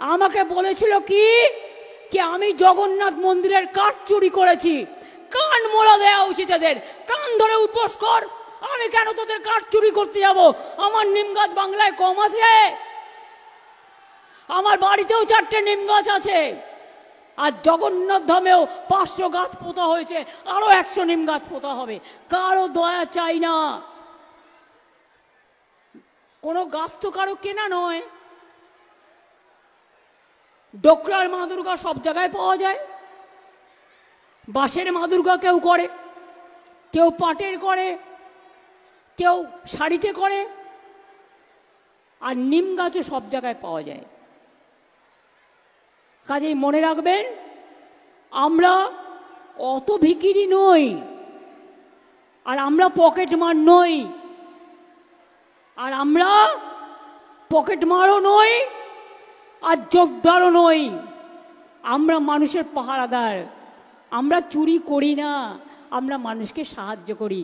আমাকে বলেছিল কি কি আমি জগন্নাথ মন্দিরের কাঠ চুরি করেছি। কান মোড়া দেওয়া উচিত এদের, কান ধরে উপোস কর। আমি কেন তোদের কাঠ চুরি করতে যাব? আমার নিম গাছ বাংলায় কম আছে? আমার বাড়িতেও 4টে নিম গাছ আছে, আর জগন্নাথ ধামেও 500 গাছ পোতা হয়েছে, আরো 100 নিম গাছ পোতা হবে। কারো দয়া চাই না। কোনো গাছ তো কারো কেনা নয়। ডোকরার মা দুর্গা সব জায়গায় পাওয়া যায়। বাঁশের মা দুর্গা কেউ করে, কেউ পাটের করে, কেউ শাড়িতে করে, আর নিম গাছও সব জায়গায় পাওয়া যায়। কাজেই মনে রাখবেন, আমরা অত ভিখিরি নই, আর আমরা পকেট মার নই, আর আমরা পকেট মারও নই, আর যোদ্ধারও নই। আমরা মানুষের পাহারাদার। আমরা চুরি করি না, আমরা মানুষকে সাহায্য করি।